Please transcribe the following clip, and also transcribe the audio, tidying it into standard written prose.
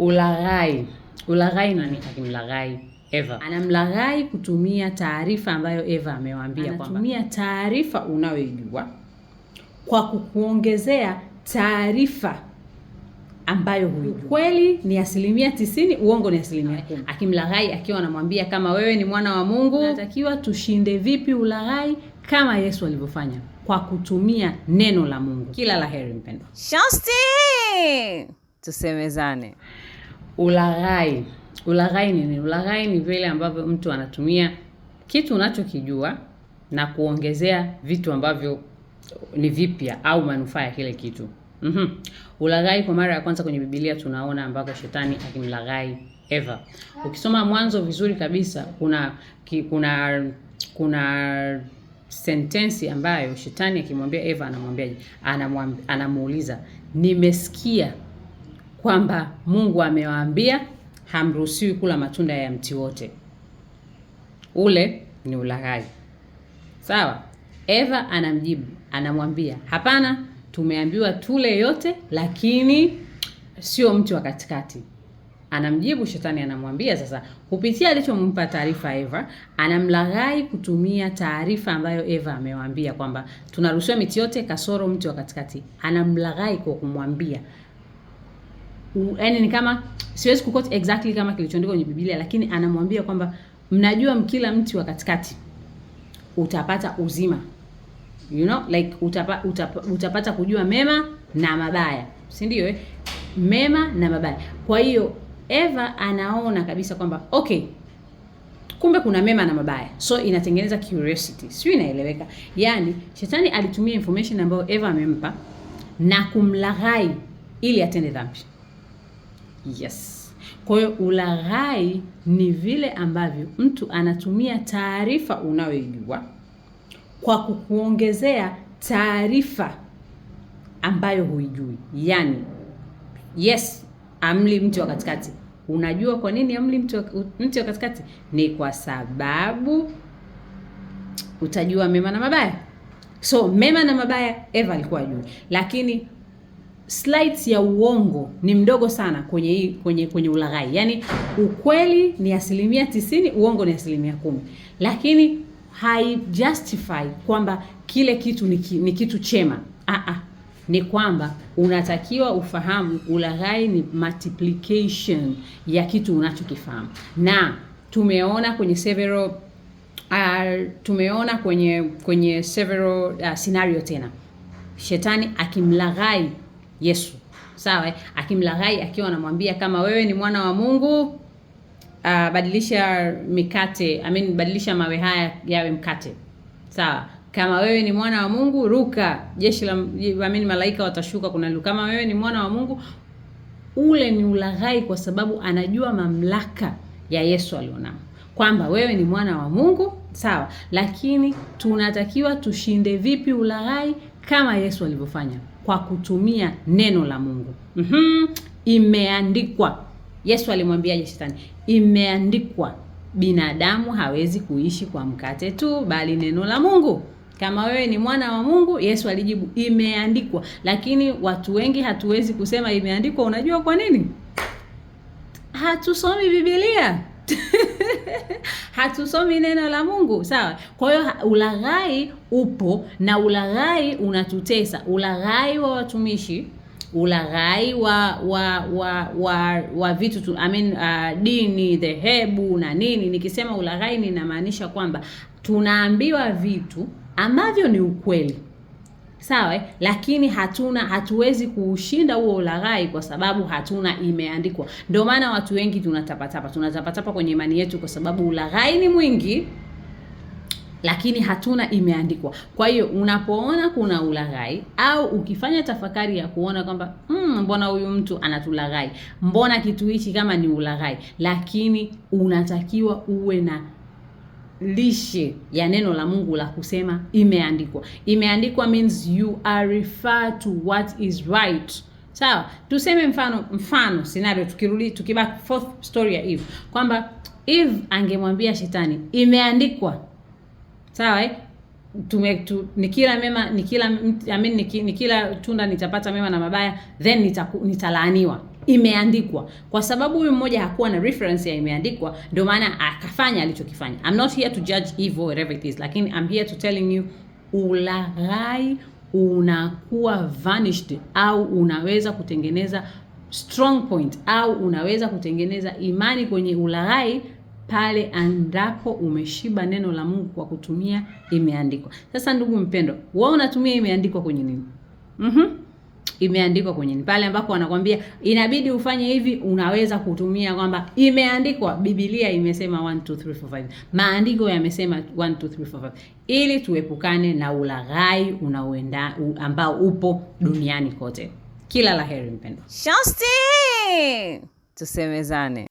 Ulaghai. Ulaghai nani akimlaghai Eva? Anamlaghai kutumia taarifa ambayo Eva amewaambia kwamba anatumia taarifa unayojua kwa kukuongezea taarifa ambayo hujui. Kweli ni 90%, uongo ni 10%. Akimlaghai akiwa anamwambia kama wewe ni mwana wa Mungu, natakiwa tushinde vipi ulaghai kama Yesu alivyofanya kwa kutumia neno la Mungu. Kila laheri mpendwa. Shosti! Tusemezane. Ulaghai. Ulaghai ni nini? Ulaghai ni vile ambavyo mtu anatumia kitu unachokijua na kuongezea vitu ambavyo ni vipya au manufaa ya kile kitu. Ulaghai kwa mara ya kwanza kwenye Biblia tunaona ambako shetani akimlaghai Eva. Ukisoma Mwanzo vizuri kabisa kuna sentensi ambayo shetani akimwambia Eva anamwambiaje? Anamuuliza, nimesikia kwamba Mungu amewaambia hamruhusiwi kula matunda ya mti wote. Ule ni ulaghai. Sawa? Eva anamjibu, anamwambia, hapana, tumeambiwa tule yote lakini sio mti wa katikati. Anamjibu shetani, anamwambia sasa kupitia alichompa taarifa Eva, anamlaghai kutumia taarifa ambayo Eva amewaambia kwamba tunaruhusiwa miti yote kasoro mti wa katikati. Anamlaghai kwa kumwambia, yaani ni kama siwezi kuquote exactly kama kilichoandikwa kwenye Biblia, lakini anamwambia kwamba mnajua mkila mti wa katikati utapata uzima. You know, like utapata kujua mema na mabaya. Si ndio Mema na mabaya. Kwa hiyo Eva anaona kabisa kwamba okay, kumbe kuna mema na mabaya. So inatengeneza curiosity. Sio, inaeleweka? Yaani shetani alitumia information ambayo Eva amempa na kumlaghai ili atende dhambi. Yes. Kwa hiyo ulaghai ni vile ambavyo mtu anatumia taarifa unayojua kwa kukuongezea taarifa ambayo huijui. Yaani, yes, amli mti wa katikati. Unajua kwa nini amli mti wa katikati? Ni kwa sababu utajua mema na mabaya. So, mema na mabaya Eva alikuwa ajui. Lakini slides ya uongo ni mdogo sana kwenye ulaghai. Yaani ukweli ni 90%, uongo ni 10%. Lakini haijustify kwamba kile kitu ni kitu chema. Ni kwamba unatakiwa ufahamu ulaghai ni multiplication ya kitu unachokifahamu. Na tumeona kwenye several scenario tena. Shetani akimlaghai Yesu. Sawa? Akimlaghai akiwa anamwambia kama wewe ni mwana wa Mungu, badilisha badilisha mawe haya yawe mkate. Sawa? Kama wewe ni mwana wa Mungu, ruka, malaika watashuka kama wewe ni mwana wa Mungu. Ule ni ulaghai kwa sababu anajua mamlaka ya Yesu alionao. Kwamba wewe ni mwana wa Mungu, sawa? Lakini tunatakiwa tushinde vipi ulaghai kama Yesu alivyofanya? Kwa kutumia neno la Mungu. Imeandikwa. Yesu alimwambiaje shetani? Imeandikwa, binadamu hawezi kuishi kwa mkate tu bali neno la Mungu. Kama wewe ni mwana wa Mungu, Yesu alijibu imeandikwa. Lakini watu wengi hatuwezi kusema imeandikwa. Unajua kwa nini? Hatusomi Biblia. Hatusomi neno la Mungu, sawa? Kwa hiyo ulaghai upo na ulaghai unatutesa. Ulaghai wa watumishi, ulaghai wa vitu dini, dhehebu na nini. Nikisema ulaghai ninamaanisha kwamba tunaambiwa vitu ambavyo ni ukweli. Sawa? Lakini hatuwezi kuushinda huo ulaghai kwa sababu hatuna imeandikwa. Ndio maana watu wengi tunatapatapa kwenye imani yetu kwa sababu ulaghai ni mwingi lakini hatuna imeandikwa. Kwa hiyo unapoona kuna ulaghai au ukifanya tafakari ya kuona kwamba mbona huyu mtu anatulaghai? Mbona kitu hichi kama ni ulaghai? Lakini unatakiwa uwe na lishe ya neno la Mungu la kusema imeandikwa. Imeandikwa means you are referred to what is right. Sawa? Tuseme mfano scenario, tukibaki fourth story ya Eve. Kwamba Eve angemwambia shetani imeandikwa. Sawa? Nikila mema, nikila tunda nitapata mema na mabaya, then nitalaaniwa. imeandikwa. Kwa sababu huyu mmoja hakuwa na reference ya imeandikwa, ndio maana akafanya alichokifanya. I'm not here to judge evil whatever it is, lakini I'm here to telling you ulaghai unakuwa vanished, au unaweza kutengeneza strong point, au unaweza kutengeneza imani kwenye ulaghai pale endapo umeshiba neno la Mungu kwa kutumia imeandikwa. Sasa ndugu mpendo, wewe unatumia imeandikwa kwenye nini? Imeandikwa kwenye nini? Pale ambapo wanakuambia inabidi ufanye hivi, unaweza kutumia kwamba imeandikwa, Biblia imesema 1 2 3 4 5. Maandiko yamesema 1 2 3 4 5, ili tuepukane na ulaghai unaoenda ambao upo duniani kote. Kila la heri mpendo. Shosti! Tusemezane.